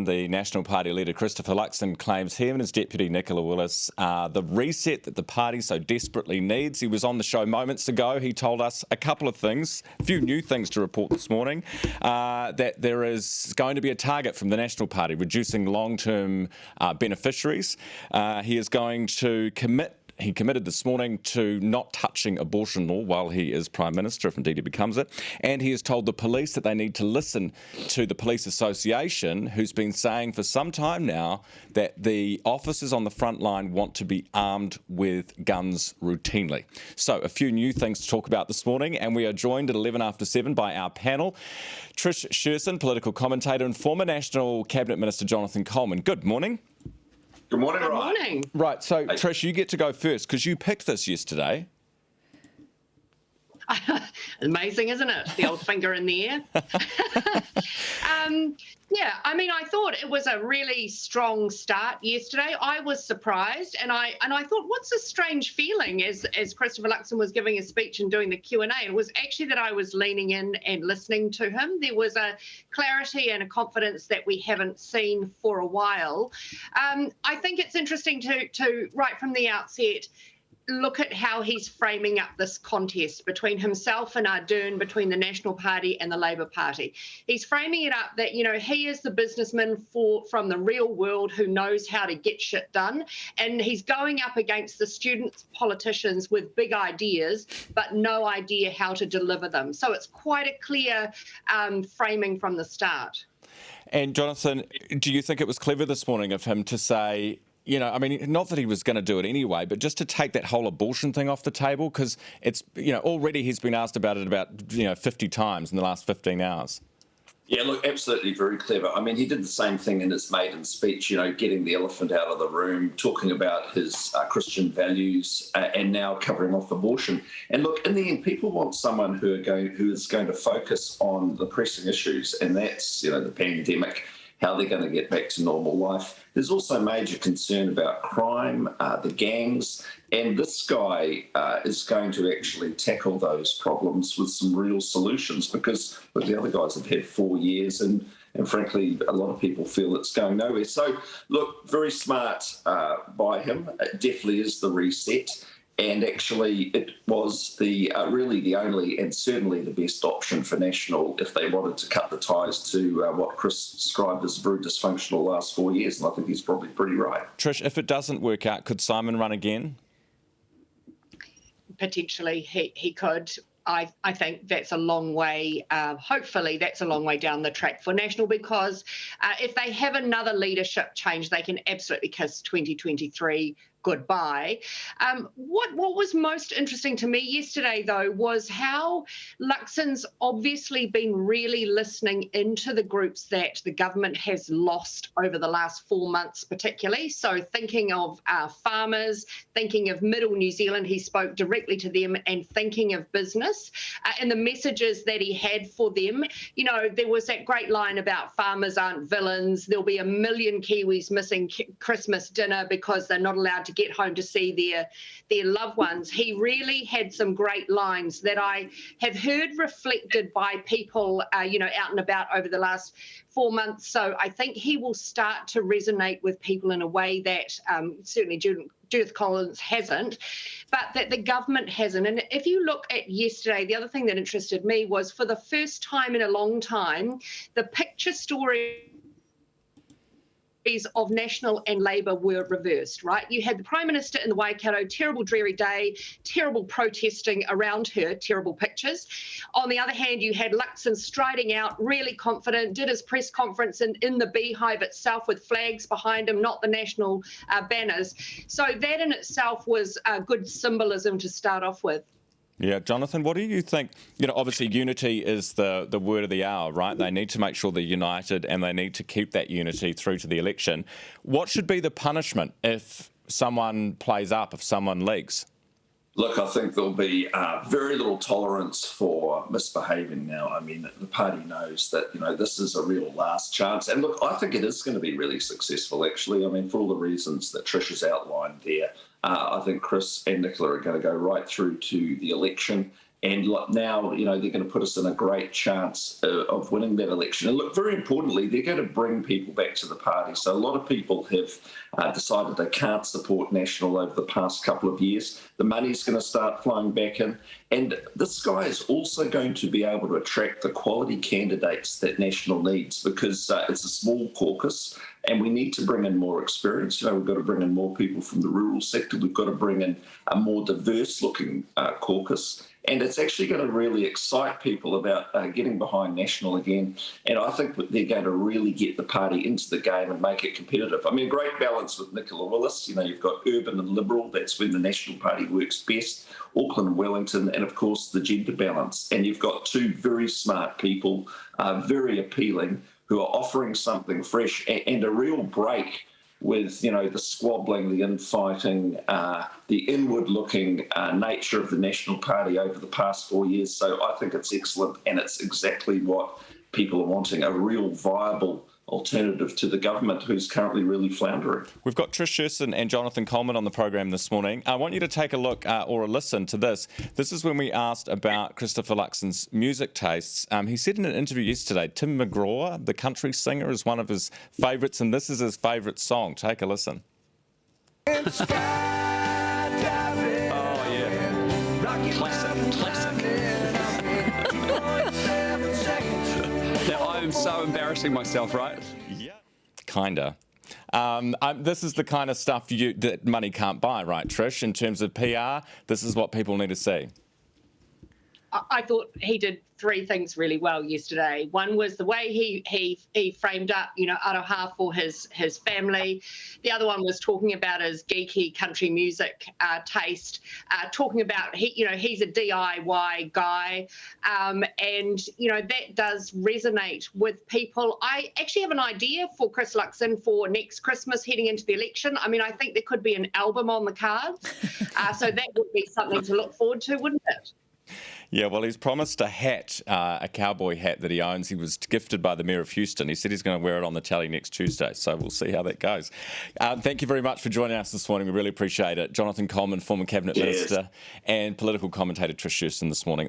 the National Party leader Christopher Luxon claims him and his deputy Nicola Willis are the reset that the party so desperately needs. He was on the show moments ago. He told us a couple of things, a few new things to report this morning, that there is going to be a target from the National Party, reducing long-term beneficiaries. He is going to He committed this morning to not touching abortion law while he is Prime Minister, if indeed he becomes it. And he has told the police that they need to listen to the Police Association, who's been saying for some time now that the officers on the front line want to be armed with guns routinely. So a few new things to talk about this morning, and we are joined at 11 after 7 by our panel. Trish Sherson, political commentator, and former National Cabinet Minister Jonathan Coleman. Good morning. Good morning, Good morning. Right, so Trish, you get to go first because you picked this yesterday. Amazing, isn't it? The old finger in the air. Yeah, I mean, I thought it was a really strong start yesterday. I was surprised, and I thought, what's a strange feeling as Christopher Luxon was giving his speech and doing the Q&A. It was actually that I was leaning in and listening to him. There was a clarity and a confidence that we haven't seen for a while. I think it's interesting to right from the outset, look at how he's framing up this contest between himself and Ardern, between the National Party and the Labour Party. He's framing it up that, he is the businessman from the real world who knows how to get shit done. And he's going up against the student politicians with big ideas, but no idea how to deliver them. So it's quite a clear framing from the start. And Jonathan, do you think it was clever this morning of him to say, not that he was going to do it anyway, but just to take that whole abortion thing off the table? Because it's, already he's been asked about it about, 50 times in the last 15 hours. Yeah, look, absolutely very clever. I mean, he did the same thing in his maiden speech, getting the elephant out of the room, talking about his Christian values, and now covering off abortion. And look, in the end, people want someone who is going to focus on the pressing issues, and that's, the pandemic, how they're going to get back to normal life. There's also major concern about crime, the gangs, and this guy is going to actually tackle those problems with some real solutions because the other guys have had 4 years and frankly, a lot of people feel it's going nowhere. So, look, very smart by him. It definitely is the reset. And actually, it was really the only and certainly the best option for National if they wanted to cut the ties to what Chris described as very dysfunctional last 4 years. And I think he's probably pretty right. Trish, if it doesn't work out, could Simon run again? Potentially, he could. I think that's a long way, hopefully that's a long way down the track for National because if they have another leadership change, they can absolutely kiss 2023 goodbye. What was most interesting to me yesterday, though, was how Luxon's obviously been really listening into the groups that the government has lost over the last 4 months, particularly. So thinking of farmers, thinking of Middle New Zealand, he spoke directly to them, and thinking of business and the messages that he had for them. There was that great line about farmers aren't villains. There'll be 1 million Kiwis missing Christmas dinner because they're not allowed to get home to see their loved ones. He really had some great lines that I have heard reflected by people, out and about over the last 4 months. So I think he will start to resonate with people in a way that certainly Judith Collins hasn't, but that the government hasn't. And if you look at yesterday, the other thing that interested me was for the first time in a long time, the picture story of National and Labour were reversed, right? You had the Prime Minister in the Waikato, terrible dreary day, terrible protesting around her, terrible pictures. On the other hand, you had Luxon striding out, really confident, did his press conference in the beehive itself with flags behind him, not the national banners. So that in itself was good symbolism to start off with. Yeah, Jonathan, what do you think? Obviously unity is the word of the hour, right? They need to make sure they're united and they need to keep that unity through to the election. What should be the punishment if someone plays up, if someone leaks? Look, I think there'll be very little tolerance for misbehaving now. I mean, the party knows that, this is a real last chance. And look, I think it is going to be really successful, actually. I mean, for all the reasons that Trish has outlined there, I think Chris and Nicola are going to go right through to the election. And now, they're going to put us in a great chance of winning that election. And look, very importantly, they're going to bring people back to the party. So a lot of people have decided they can't support National over the past couple of years. The money's going to start flowing back in. And this guy is also going to be able to attract the quality candidates that National needs, because it's a small caucus and we need to bring in more experience. We've got to bring in more people from the rural sector. We've got to bring in a more diverse-looking caucus. And it's actually going to really excite people about getting behind National again. And I think that they're going to really get the party into the game and make it competitive. I mean, great balance with Nicola Willis. You've got urban and liberal. That's when the National Party works best. Auckland and Wellington, and of course the gender balance. And you've got two very smart people, very appealing, who are offering something fresh and a real break with, the squabbling, the infighting, the inward-looking nature of the National Party over the past 4 years. So I think it's excellent, and it's exactly what people are wanting, a real viable alternative to the government who's currently really floundering. We've got Trish Sherson and Jonathan Coleman on the program this morning. I want you to take a look or a listen to this. This is when we asked about Christopher Luxon's music tastes. He said in an interview yesterday, Tim McGraw, the country singer, is one of his favourites, and this is his favourite song. Take a listen. Classic. Now, I am so embarrassing myself, right? Yeah. Kinda. This is the kind of stuff that money can't buy, right, Trish? In terms of PR, this is what people need to see. I thought he did three things really well yesterday. One was the way he framed up, aroha for his family. The other one was talking about his geeky country music taste, talking about he's a DIY guy, and that does resonate with people. I actually have an idea for Chris Luxon for next Christmas heading into the election. I mean, I think there could be an album on the cards, so that would be something to look forward to, wouldn't it? Yeah, well, he's promised a hat, a cowboy hat that he owns. He was gifted by the Mayor of Houston. He said he's going to wear it on the telly next Tuesday, so we'll see how that goes. Thank you very much for joining us this morning. We really appreciate it. Jonathan Coleman, former Cabinet Minister, and political commentator Trish Sherson this morning.